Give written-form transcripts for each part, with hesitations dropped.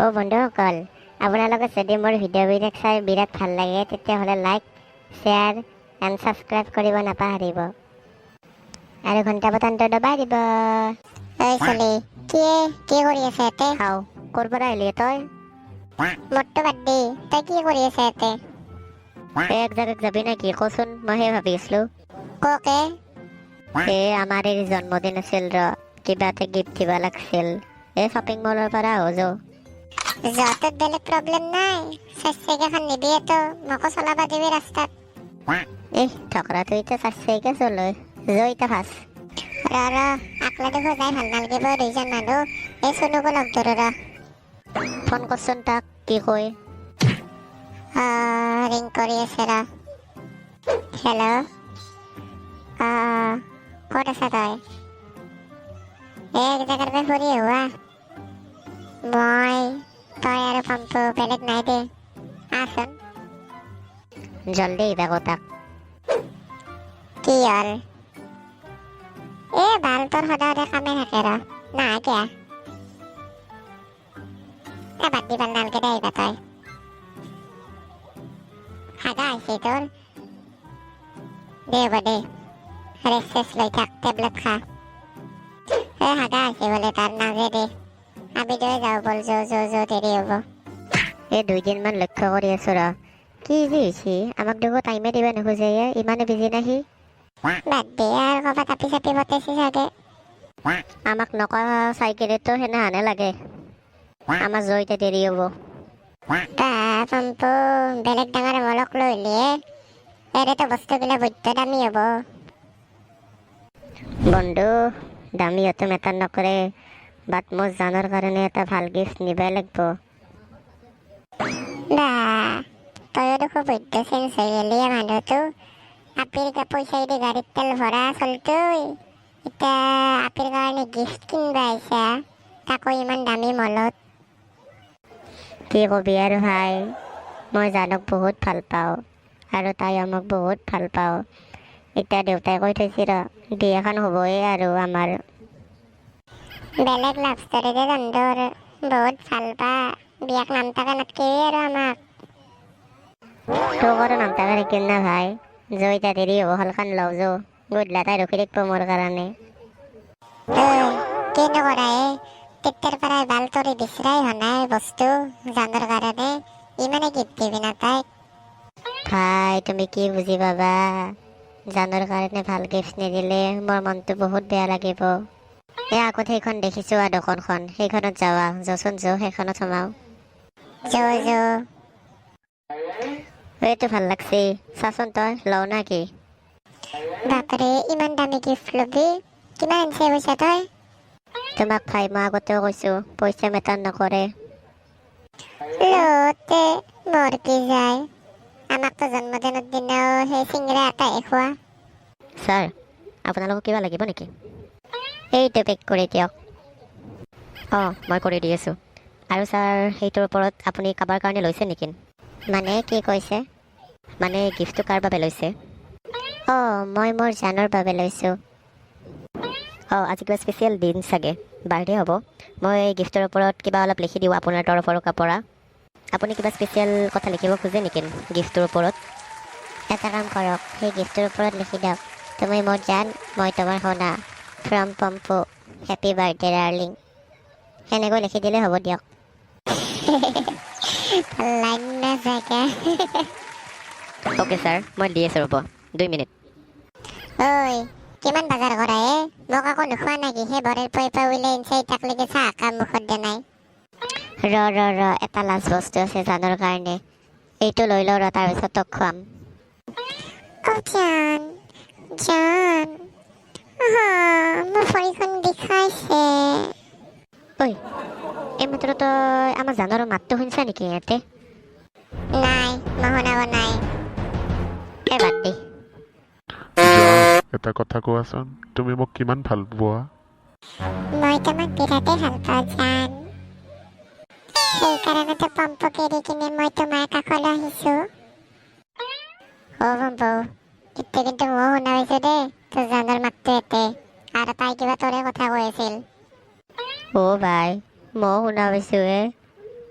অ' বন্ধুসকল, আপোনালোকে যদি মোৰ ভিডিঅ'বিলাক চাই বিৰাট ভাল লাগে তেতিয়াহ'লে লাইক, শ্বেয়াৰ এণ্ড ছাবস্ক্ৰাইব কৰিব নাপাহৰিব আৰু ঘণ্টা বটনটো দবাই দিব। ঐ চলি, কি কৰি আছে ইয়াতে? খাওঁ। ক'ৰ পৰা আহিলি তই? মোৰতো বাদ দি, তই কি কৰি আছে ইয়াতে? এক জেগাত যাবি নেকি কচোন, মইহে ভাবি আছিলো। ককে আমাৰ এই জন্মদিন আছিল কিবা এটা গিফ্ট দিব লাগিছিল। এই শ্বপিং মলৰ পৰা আহো যোৱাটোত বেলেগ প্ৰব্লেম নাই। 4 চকীয়াখন নিবিয়েতো, মোকো চলাবা দিবি ৰাস্তাত। ঠকৰাটো এতিয়া 4 চকীয়া চলয় এতিয়া ভাজ আকলা দেখো যাই ভাল নালাগিব। দুইজন মানুহ এই চুনুকো লগ ধৰো ফোন কৰচোন তাক, কি কয়। ৰিং কৰি আছে হেল্ল', ক'ত আছা তই? এক জেগাৰ পৰা ফুৰি হোৱা মই, তই আৰু পম্পু, বেলেগ নাই দে। আচোন জলদি আহিবা তাক। কি হ'ল? ভাল তোৰ সদায় কামে থাকে নাহা কিয়া? বাদ দি ভাল নালকে দে আহিবা তই। হাগা হৈছে তোৰ? দে হ'ব দে, ৰেষ্ট চেষ্ট লৈ থাক, টেবলেট খা। হাগা হৈছে বোলে তাৰ, নাজে দে। আমি দুয়ে যাওঁ বল, দেৰি হ'ব। 2 দিনমান লক্ষ্য কৰি আছো কি যি হৈছে, আমাক দেখো টাইমে দিবা নোখোজে। ইমানে বিজি নাহি। বাদ দে আৰু ক'ৰবাত আপি চাপি পতাইছি চাগে। আমাক নকৰা চাইকেলতো সেনেহানে লাগে। আমাৰ জয়তে দেৰি হ'ব। পম্পু, বেলেগ ডাঙৰ মলক লৈ এনেতো বস্তুবিলাক বৈদ্য দামী হ'ব। বন্ধু, দামী হয়তো মেটাৰ নকৰে, বাট মোৰ জানৰ কাৰণে এটা ভাল গিফ্ট নিবাই লাগব। তয়ো দেখো বৈদ্য চেঞ্জ হৈ গেলি মানুহটো। আপিৰ পইচা দি গাড়ীত তেল ভৰা চলতো, এতিয়া আপিৰ কাৰণে গিফ্ট কিনবা আহিছা, তাকো ইমান দামী মলত। কি কবি আৰু ভাই, মই জানক বহুত ভাল পাওঁ আৰু তাই আমাক বহুত ভাল পাওঁ। এতিয়া দেউতাই কৈ থৈছে বিয়াখন হ'বই আৰু আমাৰ। বেলেগ লাভ ষ্টৰী দে তন্দৰ, বহুত ভাল পা, বিয়াক নাম টাকা নাতকিবি আৰু আমাক। তোক আৰু নাম টাকা থাকিল না ভাই। জয়িতা দেৰি হ'ব, হলখান লওঁ গধূলা তাই ৰখি থাকিব মোৰ কাৰণে। কি নকৰা তেতিয়াৰ পৰাই বাল তৰি বিচৰাই হোৱা নাই বস্তু জানৰ কাৰণে, ইমানে গিফ্ট দিবি না তাইক। ভাই তুমি কি বুজি পাবা, জানৰ কাৰণে ভাল গিফ্ট নিদিলে মোৰ মনটো বহুত বেয়া লাগিব। আগত সেইখন দেখিছো দোকানখন, সেইখনত যাৱা যচোন সেইখনত সোমাও। এইটো ভাল লাগছে, চাচোন তই লওঁ না কি? বাপৰে, ইমান দামী গিফ্ট লবি? কিমান আনছে পইচা তই? তোমাক ভাই মই আগতেও কৈছো, পইচা মেটাৰ নকৰে। লওঁতে মোৰ কি যায়, আমাকতো জন্মদিনৰ দিনাও সেই চিংৰা এটাই খোৱা। ছাৰ, আপোনালোকক কিবা লাগিব নেকি? এইটো পেক কৰি দিয়ক। মই কৰি দি আছোঁ। আৰু ছাৰ, সেইটোৰ ওপৰত আপুনি কাৰোবাৰ কাৰণে লৈছে নেকি? মানে কি কৈছে? মানে গিফ্টটো কাৰ বাবে লৈছে? মই মোৰ জানৰ বাবে লৈছোঁ। আজি কিবা স্পেচিয়েল দিন চাগে, বাৰ্থডে হ'ব। মই গিফ্টৰ ওপৰত কিবা অলপ লিখি দিওঁ আপোনাৰ তৰফৰ পৰা। আপুনি কিবা স্পেচিয়েল কথা লিখিব খোজে নেকি গিফ্টটোৰ ওপৰত? এটা কাম কৰক, সেই গিফ্টটোৰ ওপৰত লিখি দিয়ক, তুমি মোৰ জান, মই তোমাৰ সোণা, ফ্ৰম পম্পু, হেপী বাৰ্থডে ডাৰ্লিং। সেনেকৈ লিখি দিলে হ'ব দিয়ক। অ'কে ছাৰ, মই দি আছোঁ ৰ'ব, 2 মিনিট। কিমান বাজাৰ কৰা মোক আকৌ নোখোৱা নেকি? সেই বৰেৰ পইপা উলাই আনছে, তাক লেগে চাহ কাম মুখত দে নাই। এটা লাষ্ট বস্তু আছে জানৰ কাৰণে, এইটো লৈ লওঁ তাৰপিছত তোক খুৱাম। জান, মোৰ ভৰিখন বিষাইছে। এইমাত্ৰ তই আমাৰ জানৰ মাতটো শুনিছা নেকি ইয়াতে? নাই, মই শুনাব নাই। বাদ দে। জান, এটা কথা কোৱাচোন, তুমি মোক কিমান ভাল পোৱা? মই তোমাক বিৰাটে ভাল পাওঁ জান, সেইকাৰণেতো পম্পুক এৰি কিনে মই তোমাৰ কাষলৈ আহিছো। পম্পু, এতিয়া কিন্তু ময়ো শুনা পাইছো দেই তোৰ জানৰ মাতটো ইয়াতে, আৰু তাই কিবা তোৰে কথা কৈ আছিল। ভাই, ময়ো শুনা পাইছো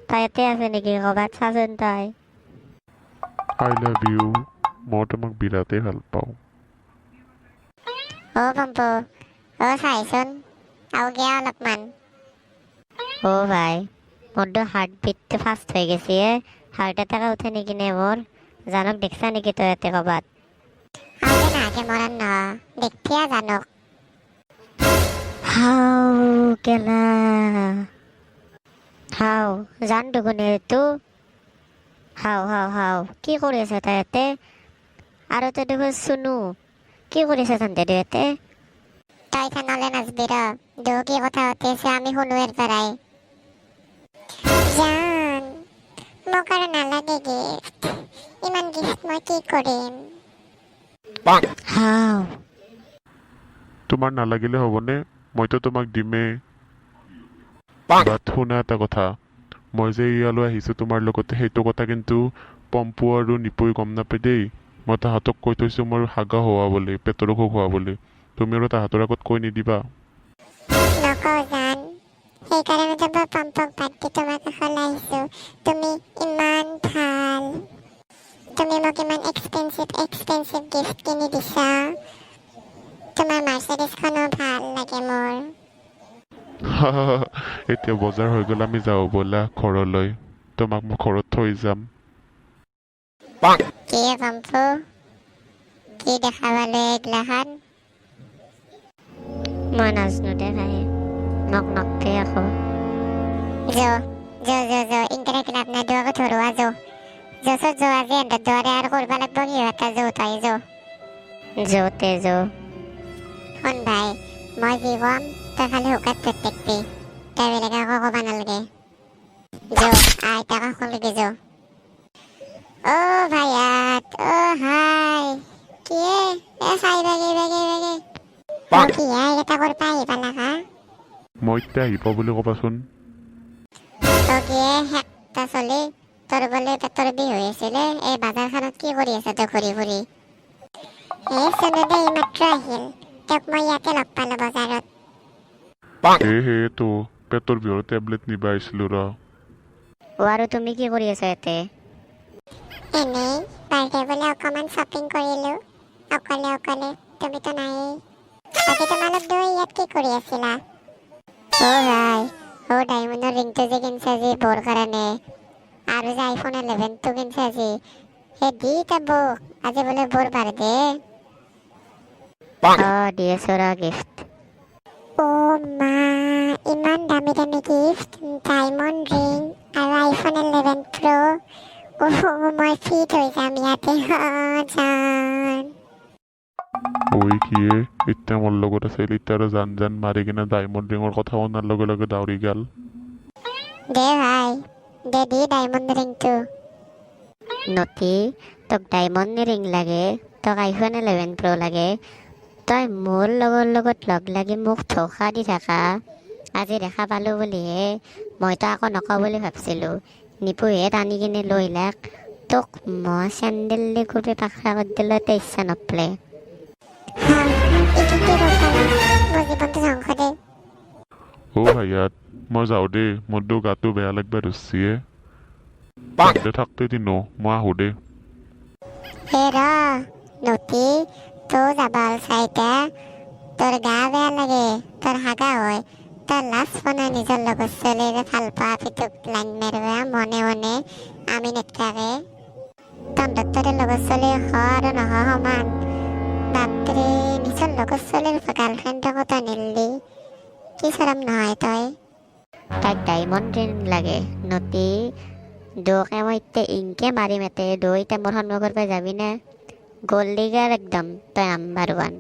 তাই ইয়াতে আছে নেকি ক'ৰবাত চাচোন তই। I love you. মই তোমাক বিৰাটেই ভাল পাওঁ। পম্পু চাইচোন আওগে অলপমান। ভাই মোৰতো হাৰ্ট বিটটো ফাষ্ট হৈ গৈছে হাৰ্ট এটাক উঠে নেকি নে মোৰ জানক দেখছা নেকি তই ইয়াতে ক'ৰবাত আগে নাগে মৰাণ ন দেখিয়া জানক হাও কেলা হাও জান দুগুণে তো হাও হাও হাও কি কৰি আছে তাই ইয়াতে আৰু তই দেখোন শুনো কি কৰি আছে তহঁতে ইয়াতে তই থানলে নাচবি ৰ দু কি কথা পাতি আছে আমি শুনো এৰ পৰাই জান মোক আৰু নালাগে গিফ্ট ইমান গিফ্ট মই কি কৰিম হাও তোমাৰ নালাগিলে হ'বনে? মইতো তোমাক দিমেই। বাট শুনা এটা কথা, মই যে ইয়ালৈ আহিছোঁ তোমাৰ লগতে সেইটো কথা কিন্তু পম্পু আৰু নিপুই গম নাপায় দেই। মই তাহাঁতক কৈ থৈছোঁ মোৰ হাগা হোৱা বুলি, পেটৰ অসুখ হোৱা বুলি। তুমি আৰু তাহাঁতৰ আগত কৈ নিদিবা। নকওঁ জান সেইকাৰণেতো মই পম্পক বাদ দি তোমাৰ কাষলৈ আহিছোঁ তুমি ইমান ভাল তুমি মোক ইমান এক্সপেঞ্চিভ গিফ্ট কিনি দিছা তোমাৰ মাৰ্চেডিছখনো ভাল লাগে মোৰ এতিয়া বজাৰ হৈ গ'ল আমি যাওঁ ব'লা ঘৰলৈ। তোমাক মই ঘৰত থৈ যাম। কি পম্পু কি দেখা পালো এইগিলাখান মই নাজনো দে ভাই মোক নকতে আকৌ ইণ্টাৰনেট লাভ নাই দুৱাকো ধৰোৱা য'চত আজি এণ্ডত দোৱাৰে আৰু কৰিব লাগিব সিহঁতে তাই য'তে শুন ভাই মই যি কম তই খালি শুকাত প্ৰত্যেকটি তই বেলেগে আকৌ ক'ব নালাগে আইতা কাষলৈকে ভাইয়াত হাই কি চাই বাগে কি এটা কৰপা আহি পালা হা মই এতিয়া আহিব বুলি ক'বাচোন। তগিয়ে হেকটা চলি তোৰ বোলে পেটৰ বিষ হৈ আছিলে এই বাজাৰখনত কি কৰি আছে তই ঘূৰি ফুৰি চনুদে এইমাত্ৰ আহিল তেওঁক মই ইয়াতে লগ পালো বজাৰত সেয়েতো পেটৰ বিষৰ টেবলেট নিবা আহিছিলোঁ ৰ। আৰু তুমি কি কৰি আছা ইয়াতে এনেই বাৰ্থডে বোলে অকমান শ্বপিং কৰিলো অকলে তুমিতো নায়েই বাকী তোমালোক দুই ইয়াত কি কৰি আছিলা ভাই ডায়মণ্ডৰ ৰিংটো যে কিনছে আজি বৰ কাৰণে আৰু যে আইফোন 11টো কিনছে আজি সেই দি তাবুক আজি বোলে বৰ বাৰ্থডে দিয়ে চৰা গিফ্ট মা ইমান দামী গিফ্ট ডায়মণ্ড ৰিং আৰু আইফোন 11 প্ৰ' মই ফিট হৈ যাম ইয়াতে জান ঐ কিয়ে এতিয়া মোৰ লগত আছিল এতিয়া আৰু জান মাৰি কিনে ডায়মণ্ড ৰিঙৰ কথা শুনাৰ লগে লগে দাউৰি গেল দে ভাই দি ডায়মণ্ড ৰিংটো নটি তোক ডায়মণ্ড ৰিং লাগে তোক আইফোন 11 প্ৰ' লাগে তই মোৰ লগৰ লগত লগ লাগি মোক ধোকা দি থাকা আজি দেখা পালো বুলিহে মইতো আকৌ নকওঁ বুলি ভাবছিলো নিপুহে টানি কিনে লৈ লাক তোক মই চেণ্ডেল দি কৰি পাখৰা কৰি দিলে তই ইচ্ছা নপলে ভাইয়াত মই যাওঁ দেই মোৰতো গাটো বেয়া লাগবা ধৰছিয়ে থাকতে দিনো মই আহো দেই নটি তই যাবা চাইতা তোৰ গা বেয়া লাগে তোৰ হাগা হয় তোৰ লাজ বনাই নিজৰ লগত চলিৰে ভাল পোৱা পিতুক লাইন মাৰিবা মনে আমি নেথাকে তহঁতৰ লগত চলি আৰু নহয় সমান বাপৰে নিজৰ লগত চলিৰ গাৰ্লফ্ৰেণ্ডকো তই নিলি কি চৰম নহয় তই তাইক ডায়মণ্ড ৰিং লাগে নটি দুকে মই এতিয়া ইনকে মাৰিম এতে এতিয়া মোৰ সন্মুখৰ পৰা যাবি নে গ'ল দিগাৰ একদম তই নাম্বাৰ 1